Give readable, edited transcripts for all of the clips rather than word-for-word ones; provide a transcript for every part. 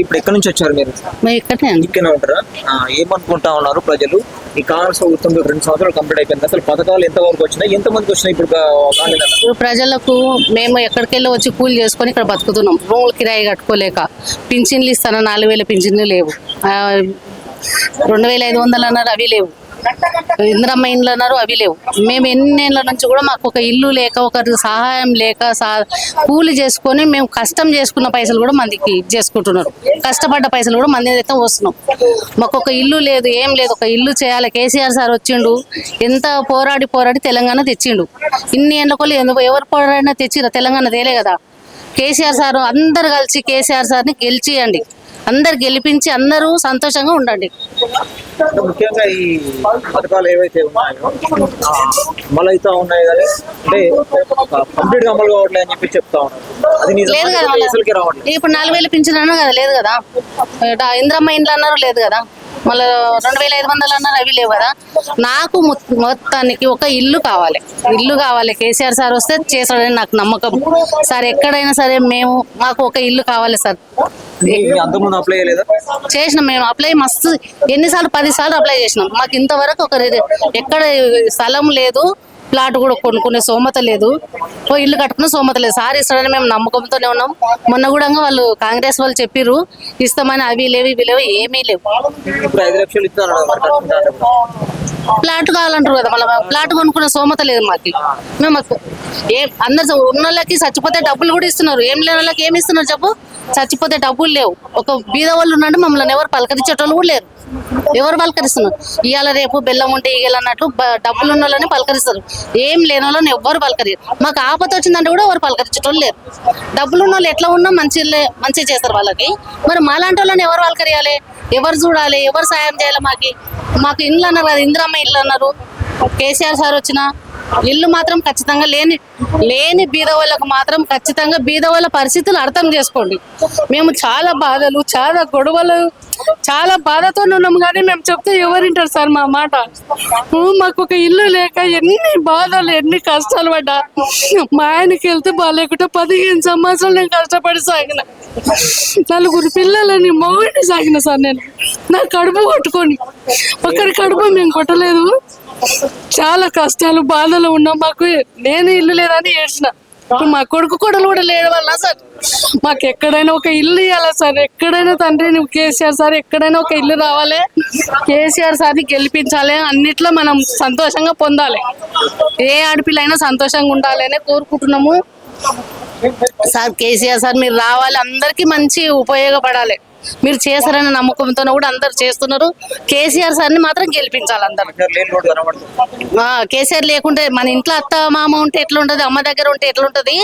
ఇప్పుడు ఎక్కడి నుంచి వచ్చారు మీరు? మేము ఇక్కడనే అండి. ఇక్కడనే ఉంటారా? ఏమనుకుంటా ఉన్నారు ప్రజలు? ఈ కాంగ్రెస్ ప్రభుత్వం 2 సంవత్సరాలు కంప్లీట్ అయిపోయింది. అసలు పథకాలు ఎంతవరకు వచ్చినాయి, ఎంతమందికి వచ్చినాయి ఇప్పుడు కాలనీలలో? ఇప్పుడు ప్రజలకు మేము ఎక్కడికెళ్ళి వచ్చి కూలి చేసుకొని ఇక్కడ బతుకుతున్నాం. రూములు కిరాయి కట్టుకోలేక పింఛన్లు ఇస్తాను, 4,000 పింఛన్లు లేవు, 2,500 అన్నారు, అవి లేవు. ఇందిరమ్మ ఇండ్లు అన్నారు, అవి లేవు. మేము ఎన్నేళ్ళ నుంచి కూడా మాకు ఒక ఇల్లు లేక, ఒకరి సహాయం లేక, కూలి చేసుకొని మేము కష్టం చేసుకున్న పైసలు కూడా మందికి చేసుకుంటున్నారు. కష్టపడ్డ పైసలు కూడా మంది అయితే వస్తున్నాం. మాకు ఒక ఇల్లు లేదు, ఏం లేదు. ఒక ఇల్లు చేయాలి. కేసీఆర్ సార్ వచ్చిండు, ఎంత పోరాడి తెలంగాణ తెచ్చిండు. ఇన్ని ఏళ్ళకొల్లు ఎవరు పోరాడినా తెచ్చిరా, తెలంగాణ తేలే కదా. కేసీఆర్ సార్ అందరు కలిసి కేసీఆర్ సార్ని గెలిచియండి, అందరు గెలిపించి అందరూ సంతోషంగా ఉండండి. ముఖ్యంగా ఈ పథకాలు ఏవైతే ఉన్నాయో అమలు అవుతా ఉన్నాయి కానీ అంటే కంప్లీట్ గా అమలు కావట్లేదు అని చెప్పి చెప్తా ఉన్నారు. అది లేదు కదా, ఇప్పుడు 4,000 పింఛన్ అన్నారు కదా, లేదు కదా. ఇందిరమ్మ ఇండ్లు అన్నారు, లేదు కదా. మళ్ళీ 2,500 అన్నారు, అవి లేవు కదా. నాకు మొత్తానికి ఒక ఇల్లు కావాలి, ఇల్లు కావాలి. కేసీఆర్ సార్ వస్తే చేస్తాడని నాకు నమ్మకం. సార్ ఎక్కడైనా సరే మాకు ఒక ఇల్లు కావాలి సార్. అప్లై చేయలేదా? చేసినాం మేము అప్లై, మస్తు ఎన్నిసార్లు 10 సార్లు అప్లై చేసినాం. మాకు ఇంతవరకు ఎక్కడ స్థలం లేదు, ప్లాట్ కూడా కొనుక్కునే సోమత లేదు, ఓ ఇల్లు కట్టుకునే సోమత లేదు. సార్ ఇస్తాడని మేము నమ్మకంతోనే ఉన్నాం. మొన్న కూడా వాళ్ళు కాంగ్రెస్ వాళ్ళు చెప్పిర్రు ఇస్తామని, అవి లేవు ఇవి లేవు, ఏమీ లేవు. ప్లాట్ కావాలంటారు కదా, మళ్ళీ ప్లాట్ కొనుక్కునే సోమత లేదు మాకు. అందరు ఉన్న వాళ్ళకి చచ్చిపోతే డబ్బులు కూడా ఇస్తున్నారు, ఏం లేని వాళ్ళకి ఏమి ఇస్తున్నారు చెప్పు. చచ్చిపోతే డబ్బులు లేవు. ఒక బీద వాళ్ళు ఉన్నట్టు మమ్మల్ని ఎవరు పలకరించేటోళ్ళు కూడా లేరు. ఎవరు పలకరిస్తున్నారు? ఇవాళ రేపు బెల్లం ఉంటే ఈగలన్నట్లు డబ్బులు ఉన్న వాళ్ళని పలకరిస్తారు, ఏం లేని వాళ్ళని ఎవ్వరు పలకరిస్తారు. మాకు ఆపత వచ్చిందంటే కూడా ఎవరు పలకరించేటోళ్ళు లేరు. డబ్బులు ఉన్న వాళ్ళు ఎట్లా ఉన్నా మంచి చేస్తారు వాళ్ళకి. మరి మాలాంటి వాళ్ళని ఎవరు పలకరియాలి, ఎవరు చూడాలి, ఎవరు సాయం చేయాలి? మాకు ఇండ్లు అన్నారు కదా, ఇందిరమ్మ ఇల్లు అన్నారు. కేసీఆర్ సార్ వచ్చిన ఇల్లు మాత్రం ఖచ్చితంగా లేని బీద వాళ్ళకు మాత్రం ఖచ్చితంగా బీద వాళ్ళ పరిస్థితులు అర్థం చేసుకోండి. మేము చాలా బాధలు, చాలా గొడవలు, చాలా బాధతో ఉన్నాం. కానీ మేము చెప్తే ఎవరింటారు సార్ మా మాట? మాకు ఒక ఇల్లు లేక ఎన్ని బాధలు, ఎన్ని కష్టాలు పడ్డా. మా ఆయనకి వెళ్తే బాగాలేకుంటే 15 సంవత్సరాలు నేను కష్టపడి సాగిన. 4 పిల్లలని మొగుడిని సాగిన సార్ నేను. నా కడుపు కొట్టుకొని, ఒకరి కడుపు మేము కొట్టలేదు. చాలా కష్టాలు, బాధలు ఉన్నాం. మాకు నేను ఇల్లు లేదని ఏడ్చిన. ఇప్పుడు మా కొడుకు కొడలు కూడా లేడు వల్ల సార్ మాకు ఎక్కడైనా ఒక ఇల్లు ఇవ్వాలా సార్. ఎక్కడైనా తండ్రి నువ్వు కేసీఆర్ సార్ ఎక్కడైనా ఒక ఇల్లు రావాలి, కేసీఆర్ సార్ని గెలిపించాలి, అన్నిట్లో మనం సంతోషంగా పొందాలి. ఏ ఆడపిల్ల అయినా సంతోషంగా ఉండాలి అని కోరుకుంటున్నాము సార్. కేసీఆర్ సార్ మీరు రావాలి, అందరికీ మంచి ఉపయోగపడాలి. మీరు చేస్తారనే నమ్మకంతో కూడా అందరు చేస్తున్నారు. కేసీఆర్ సార్ని మాత్రం గెలిపించాలి అందరు. కేసీఆర్ లేకుంటే మన ఇంట్లో అత్త మామ ఉంటే ఎట్లుంటది, అమ్మ దగ్గర ఉంటే ఎట్లుంటది?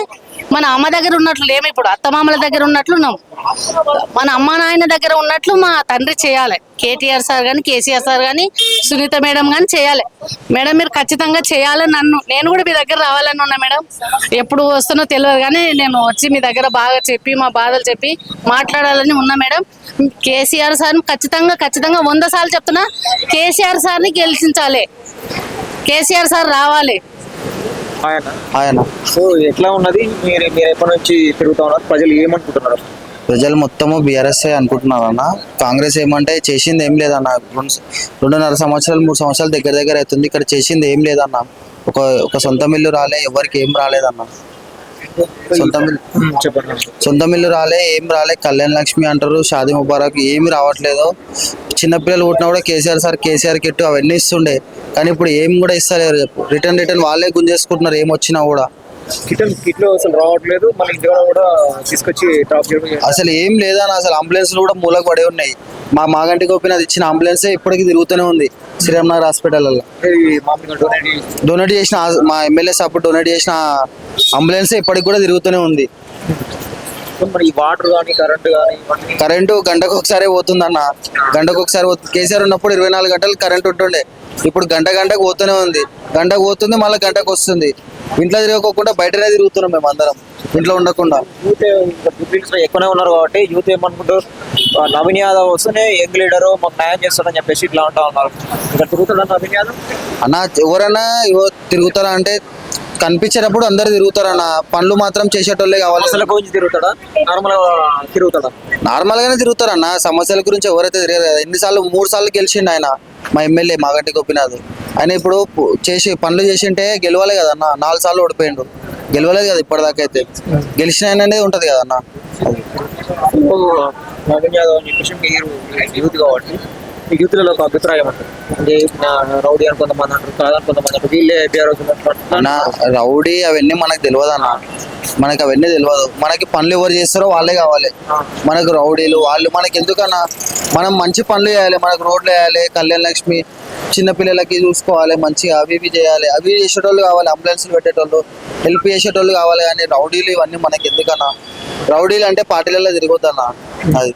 మన అమ్మ దగ్గర ఉన్నట్లు లేము, ఇప్పుడు అత్త మామల దగ్గర ఉన్నట్లు ఉన్నాం. మన అమ్మ నాయన దగ్గర ఉన్నట్లు మా తండ్రి చేయాలి. కేటీఆర్ సార్ కానీ, కేసీఆర్ సార్ కానీ, సునీత మేడం కానీ చేయాలి. మేడం మీరు ఖచ్చితంగా చేయాలి. నేను కూడా మీ దగ్గర రావాలని ఉన్నా మేడం. ఎప్పుడు వస్తున్నో తెలియదు కానీ నేను వచ్చి మీ దగ్గర బాగా చెప్పి మా బాధలు చెప్పి మాట్లాడాలని ఉన్నా మేడం. కేసీఆర్ సార్ని ఖచ్చితంగా 100 సార్లు చెప్తున్నా, కేసీఆర్ సార్ని గెలిచించాలి, కేసీఆర్ సార్ రావాలి. ఆయన సో ఎట్లా ఉన్నది? మీరు ఎప్పటి నుంచి తిరుగుతా ఉన్నారు? ప్రజలు ఏమనుకుంటున్నారు? ప్రజలు మొత్తము బీఆర్ఎస్ అనుకుంటున్నారు అన్న. కాంగ్రెస్ ఏమంటే చేసింది ఏం లేదన్న. 2.5 సంవత్సరాలు 3 సంవత్సరాలు దగ్గర అవుతుంది. ఇక్కడ చేసింది ఏం లేదన్న. ఒక సొంత మిల్లు రాలే, ఎవరికి ఏం రాలేదన్న. సొంత మిల్లు రాలే, ఏం రాలే. కళ్యాణ లక్ష్మి అంటారు, షాదీ ముబారక్, ఏమి రావట్లేదు. చిన్నపిల్లలు పుట్టినా కూడా కేసీఆర్ కిట్టు అవన్నీ ఇస్తుండే, కానీ ఇప్పుడు ఏం కూడా ఇస్తలేరు. రిటర్న్ వాళ్ళే గుంజేసుకుంటున్నారు ఏం వచ్చినా కూడా. కిట్లో అసలు రావట్లేదు. మన ఇంటిలో కూడా తీసుకొచ్చి డ్రాప్ చేయడం అసలు ఏం లేదన్న. అసలు అంబులెన్స్లు కూడా మూలకు పడే ఉన్నాయి. మా మాగంటి గోపినాథ్ ఇచ్చిన అంబులెన్సే ఇప్పటికీ తిరుగుతూనే ఉంది శ్రీరామ్ నగర్ హాస్పిటల్లో. డొనేట్ చేసిన మా ఎమ్మెల్యే సపోర్ట్ డొనేట్ చేసిన అంబులెన్సే ఇప్పటికి కూడా తిరుగుతూనే ఉంది. ఈ వాటర్ కానీ కరెంటు గంటకు ఒకసారి పోతుందన్న. గంటకు ఒకసారి కేసీఆర్ ఉన్నప్పుడు 24 గంటలు కరెంట్ ఉంటుండే. ఇప్పుడు గంటకు పోతూనే ఉంది. గంటకు పోతుంది, మళ్ళీ గంటకు వస్తుంది. ఇంట్లో తిరగకుండా బయటనే తిరుగుతున్నాం మేము అందరం, ఇంట్లో ఉండకుండా. యూత్ ఎక్కువనే ఉన్నారు కాబట్టి యూత్ ఏమనుకుంటారు, నవీన్ యాదవ్ వస్తేనే యంగ్ లీడరు మాకు న్యాయం చేస్తారని చెప్పేసి ఇట్లా ఉంటా ఉన్నారు. ఇక్కడ తిరుగుతారా నవీన్ యాదవ్ అన్న? ఎవరైనా తిరుగుతారా అంటే కనిపించేటప్పుడు అందరు తిరుగుతారన్న, పనులు మాత్రం చేసేటోళ్ళే కావాలి. అసలు గురించి తిరుగుతాడా నార్మల్ తిరుగుతాడా? నార్మల్ గానే తిరుగుతారన్న, సమస్యల గురించి ఎవరైతే తిరగదు కదా. ఎన్నిసార్లు 3 సార్లు గెలిచిండు ఆయన, మా ఎమ్మెల్యే మాగంటి గోపినాథ్. ఆయన ఇప్పుడు చేసి పనులు చేసింటే గెలవాలి కదన్న, 4 సార్లు ఓడిపోయిండు, గెలవలేదు కదా ఇప్పటిదాకా. అయితే గెలిచిన ఆయన అనేది ఉంటది కదన్న. మోహన్ యాదవ్ అని చెప్పేసి మీరు యూత్ కాబట్టి ఈ యూత్లలో ఒక అభిప్రాయం అంటారు అంటే రౌడీ అని కొంతమంది అంటారు, కాదని కొంతమంది అంటారు, వీళ్ళే బీఆర్ఎస్ అన్న రౌడీ అవన్నీ మనకు తెలియదు అన్న, మనకు అవన్నీ తెలియదు. మనకి పనులు ఎవరు చేస్తారో వాళ్ళే కావాలి. మనకు రౌడీలు వాళ్ళు మనకి ఎందుకన్నా, మనం మంచి పనులు చేయాలి, మనకు రోడ్లు వేయాలి, కళ్యాణ లక్ష్మి చిన్నపిల్లలకి చూసుకోవాలి, మంచిగా అవి ఇవి చేయాలి. అవి చేసేటోళ్ళు కావాలి, అంబులెన్స్లు పెట్టేటోళ్ళు, హెల్ప్ చేసేటోళ్ళు కావాలి. కానీ రౌడీలు ఇవన్నీ మనకి ఎందుకన్నా? రౌడీలు అంటే పార్టీలలో తిరగొద్దన్నా. అది